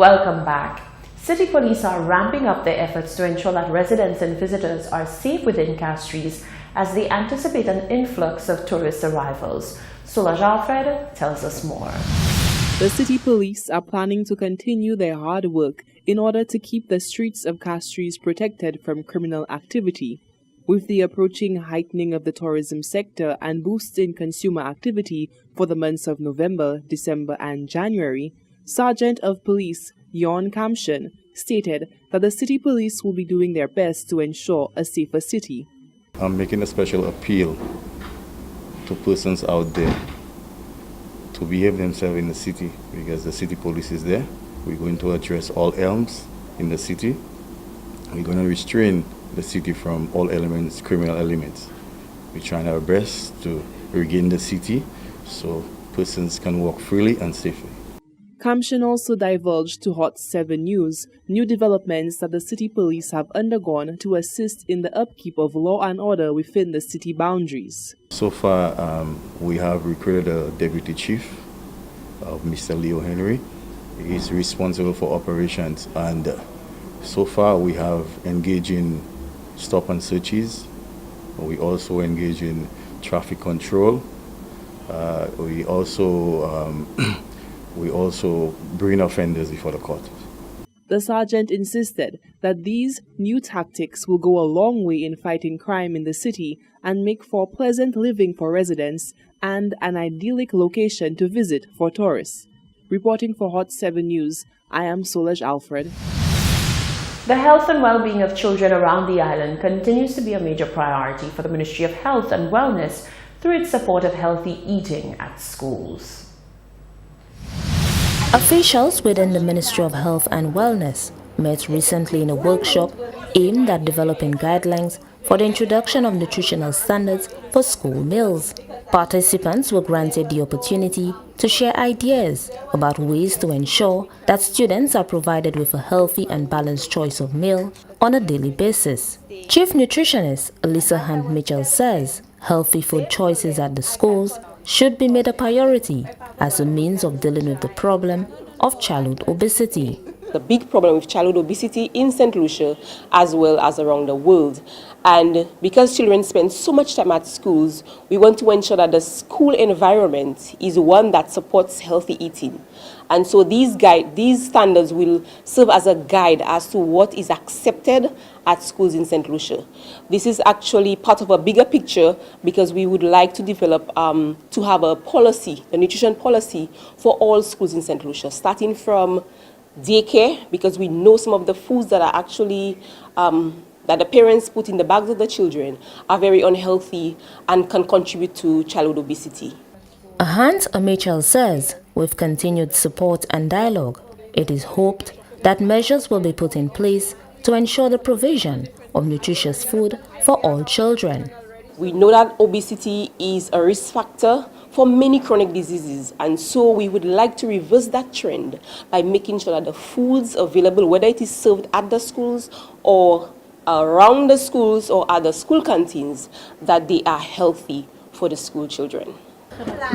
Welcome back. City police are ramping up their efforts to ensure that residents and visitors are safe within Castries as they anticipate an influx of tourist arrivals. Solange Alfred tells us more. The city police are planning to continue their hard work in order to keep the streets of Castries protected from criminal activity. With the approaching heightening of the tourism sector and boost in consumer activity for the months of November, December and January, Sergeant of Police Jon Kamshen stated that the city police will be doing their best to ensure a safer city. I'm making a special appeal to persons out there to behave themselves in the city because the city police is there. We're going to address all elms in the city. We're going to restrain the city from all elements, criminal elements. We're trying our best to regain the city so persons can walk freely and safely. Kamshen also divulged to Hot 7 News new developments that the city police have undergone to assist in the upkeep of law and order within the city boundaries. So far, we have recruited a deputy chief, Mr. Leo Henry. He is responsible for operations, and so far we have engaged in stop and searches. We also engage in traffic control. We also bring offenders before the court. The sergeant insisted that these new tactics will go a long way in fighting crime in the city and make for pleasant living for residents and an idyllic location to visit for tourists. Reporting for Hot 7 News, I am Solange Alfred. The health and well-being of children around the island continues to be a major priority for the Ministry of Health and Wellness through its support of healthy eating at schools. Officials within the Ministry of Health and Wellness met recently in a workshop aimed at developing guidelines for the introduction of nutritional standards for school meals. Participants were granted the opportunity to share ideas about ways to ensure that students are provided with a healthy and balanced choice of meal on a daily basis. Chief Nutritionist Elisa Hunt Mitchell says healthy food choices at the schools should be made a priority as a means of dealing with the problem of childhood obesity. The big problem with childhood obesity in St. Lucia as well as around the world. And because children spend so much time at schools, we want to ensure that the school environment is one that supports healthy eating. And so these standards will serve as a guide as to what is accepted at schools in St. Lucia. This is actually part of a bigger picture because we would like to develop, to have a policy, a nutrition policy for all schools in St. Lucia, starting from daycare, because we know some of the foods that are actually that the parents put in the bags of the children are very unhealthy and can contribute to childhood obesity. Hunt Mitchell says with continued support and dialogue, it is hoped that measures will be put in place to ensure the provision of nutritious food for all children. We know that obesity is a risk factor for many chronic diseases, and so we would like to reverse that trend by making sure that the foods available, whether it is served at the schools or around the schools or at the school canteens, that they are healthy for the school children.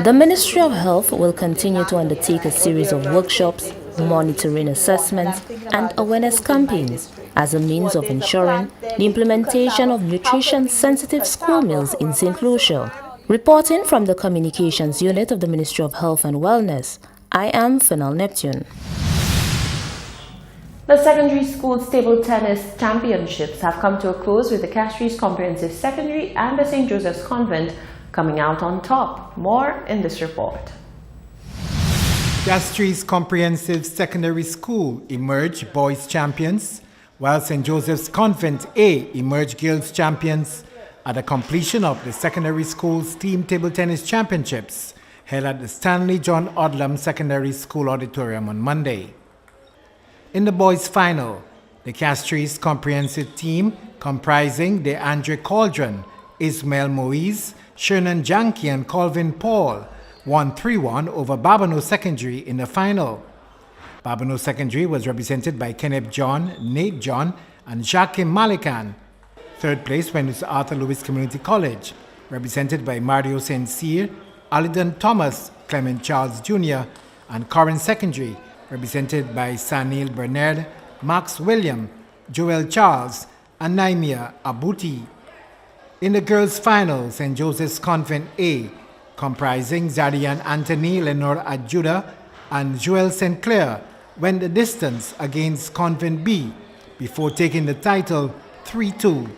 The Ministry of Health will continue to undertake a series of workshops, monitoring assessments and awareness campaigns as a means of ensuring the implementation of nutrition-sensitive school meals in St. Lucia. Reporting from the Communications Unit of the Ministry of Health and Wellness, I am Fenal Neptune. The secondary schools table tennis championships have come to a close with the Castries Comprehensive Secondary and the St. Joseph's Convent coming out on top. More in this report. Castries Comprehensive Secondary School emerged boys champions, while St. Joseph's Convent A emerged girls champions at the completion of the secondary school's team table tennis championships held at the Stanley John Odlum Secondary School Auditorium on Monday. In the boys' final, the Castries Comprehensive team, comprising De Andre Cauldron, Ismail Moise, Shernan Janki and Colvin Paul, won 3-1 over Babano Secondary in the final. Babano Secondary was represented by Kenneth John, Nate John, and Jacquim Malikan. Third place went to Arthur Lewis Community College, represented by Mario St. Cyr, Alidon Thomas, Clement Charles Jr., and Corin Secondary, represented by Sanil Bernard, Max William, Joel Charles, and Naimia Abuti. In the girls' final, St. Joseph's Convent A, comprising Zarian Anthony, Lenore Adjuda, and Joel St. Clair, went the distance against Convent B before taking the title 3-2.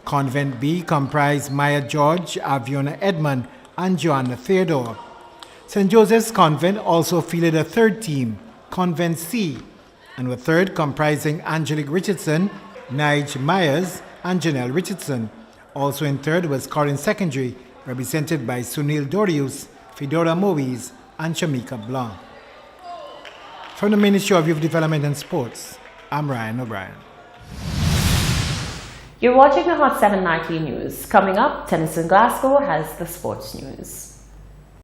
Convent B comprised Maya George, Aviona Edmond, and Joanna Theodore. St. Joseph's Convent also fielded a third team, Convent C, and a third comprising Angelique Richardson, Nige Myers, and Janelle Richardson. Also in third was Corinne Secondary, represented by Sunil Dorius, Fedora Moise, and Shamika Blanc. From the Ministry of Youth Development and Sports, I'm Ryan O'Brien. You're watching the Hot 7 Nightly News. Coming up, Tennyson Glasgow has the sports news.